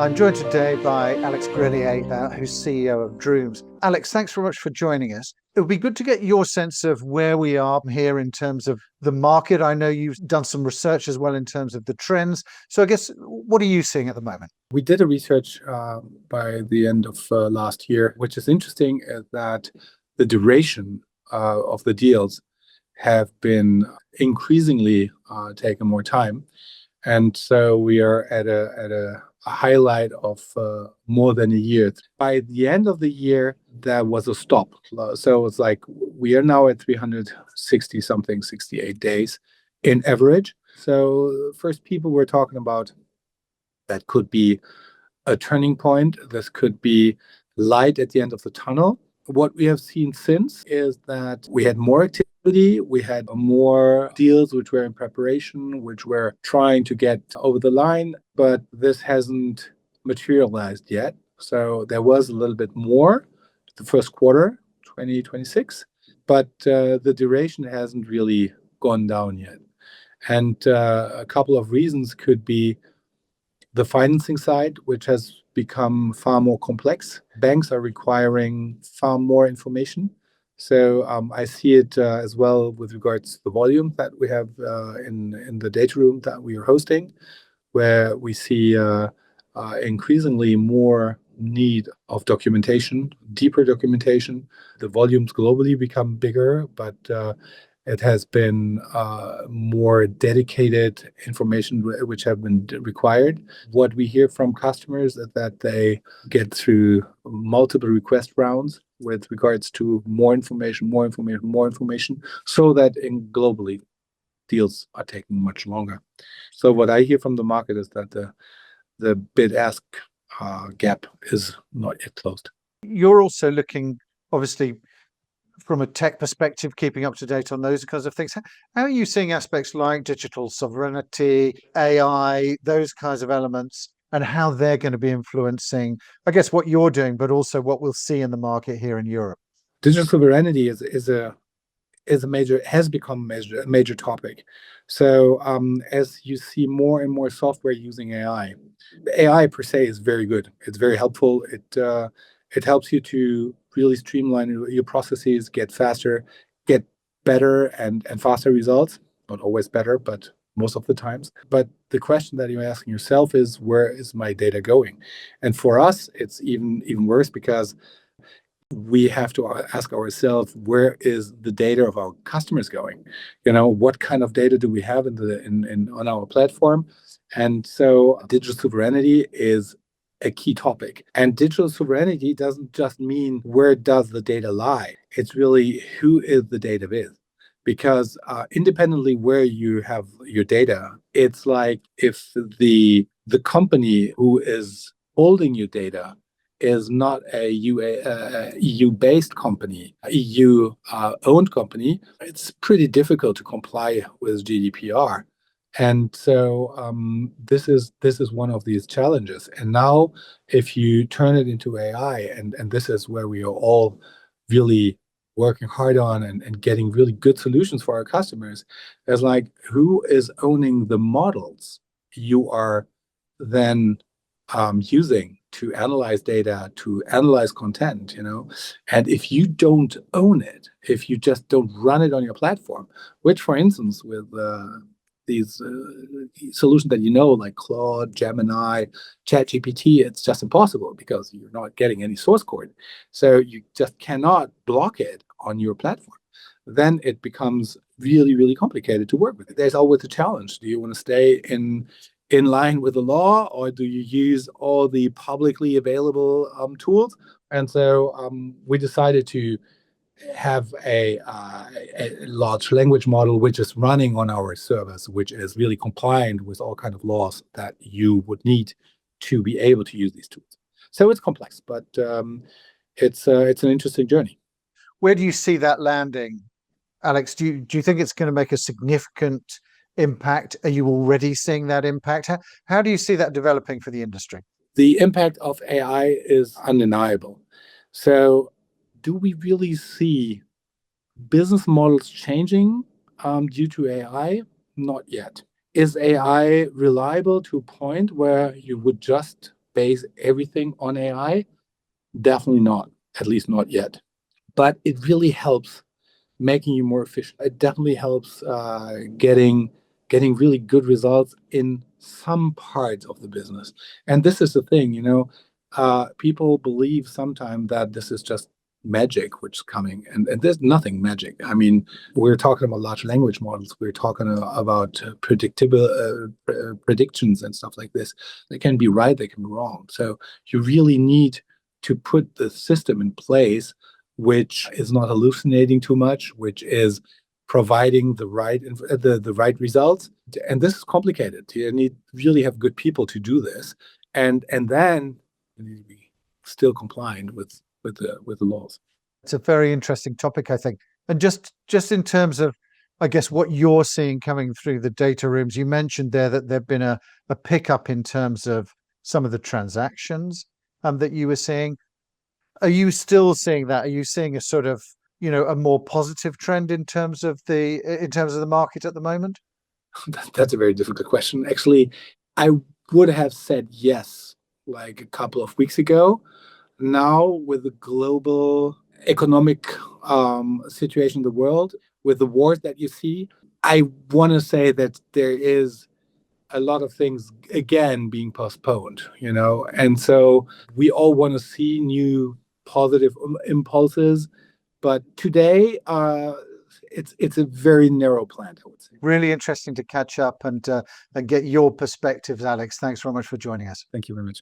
I'm joined today by Alex Grellier, who's CEO of Drooms. Alex, thanks very much for joining us. It would be good to get your sense of where we are here in terms of the market. I know you've done some research as well in terms of the trends. So I guess, what are you seeing at the moment? We did a research by the end of last year, which is interesting, is that the duration of the deals have been increasingly taking more time. And so we are at a highlight of more than a year. By the end of the year, there was a stop. So it's like we are now at 360 something, 68 days in average. So first people were talking about that could be a turning point. This could be light at the end of the tunnel. What we have seen since is that we had more activity, we had more deals which were in preparation, which were trying to get over the line, but this hasn't materialized yet. So there was a little bit more the first quarter, 2026, but the duration hasn't really gone down yet. And a couple of reasons could be the financing side, which has become far more complex. Banks are requiring far more information. So I see it as well with regards to the volume that we have in the data room that we are hosting, where we see increasingly more need of documentation, deeper documentation. The volumes globally become bigger, but it has been more dedicated information which have been required. What we hear from customers is that they get through multiple request rounds with regards to more information, so that globally deals are taking much longer. So what I hear from the market is that the bid-ask gap is not yet closed. You're also looking, obviously, from a tech perspective, keeping up to date on those kinds of things. How are you seeing aspects like digital sovereignty, AI, those kinds of elements, and how they're going to be influencing, I guess, what you're doing, but also what we'll see in the market here in Europe? Digital sovereignty has become a major topic. So as you see more and more software using AI, the AI per se is very good. It's very helpful. It helps you to really streamline your processes, get faster, get better and faster results. Not always better, but most of the times. But the question that you're asking yourself is, where is my data going? And for us, it's even worse, because we have to ask ourselves, where is the data of our customers going? What kind of data do we have on our platform? And so digital sovereignty is a key topic. And digital sovereignty doesn't just mean where does the data lie. It's really who is the data with. Because independently where you have your data, it's like if the company who is holding your data is not a EU-based company, a EU-owned company, it's pretty difficult to comply with GDPR. And so this is one of these challenges. And now, if you turn it into AI, and this is where we are all really working hard on and getting really good solutions for our customers, is like, who is owning the models you are then using to analyze data, to analyze content, And if you don't own it, if you just don't run it on your platform, which, for instance, with these solutions that like Claude, Gemini, ChatGPT, it's just impossible, because you're not getting any source code. So you just cannot block it on your platform. Then it becomes really, really complicated to work with. There's always a challenge. Do you want to stay in line with the law, or do you use all the publicly available tools? And so we decided to have a large language model which is running on our servers, which is really compliant with all kind of laws that you would need to be able to use these tools. So it's complex, but it's an interesting journey. Where do you see that landing, Alex? Do you think it's going to make a significant impact? Are you already seeing that impact? How do you see that developing for the industry? The impact of AI is undeniable. So do we really see business models changing due to AI? Not yet. Is AI reliable to a point where you would just base everything on AI. Definitely not, at least not yet. But it really helps making you more efficient. It definitely helps getting really good results in some parts of the business. And this is the thing, people believe sometimes that this is just magic which is coming, and there's nothing magic. I mean, we're talking about large language models. We're talking about predictable predictions and stuff like this. They can be right, they can be wrong. So you really need to put the system in place which is not hallucinating too much, which is providing the right results. And this is complicated. You need really have good people to do this, and then you need to be still compliant with the laws. It's a very interesting topic, I think. And just in terms of, I guess, what you're seeing coming through the data rooms, you mentioned there that there've been a pickup in terms of some of the transactions that you were seeing. Are you still seeing that? Are you seeing a sort of, a more positive trend in terms of the market at the moment? That's a very difficult question. Actually, I would have said yes like a couple of weeks ago. Now, with the global economic situation in the world, with the wars that you see, I want to say that there is a lot of things again being postponed, and so we all want to see new positive impulses, but today it's a very narrow plan, I would say. Really interesting to catch up and get your perspectives, Alex. Thanks very much for joining us. Thank you very much.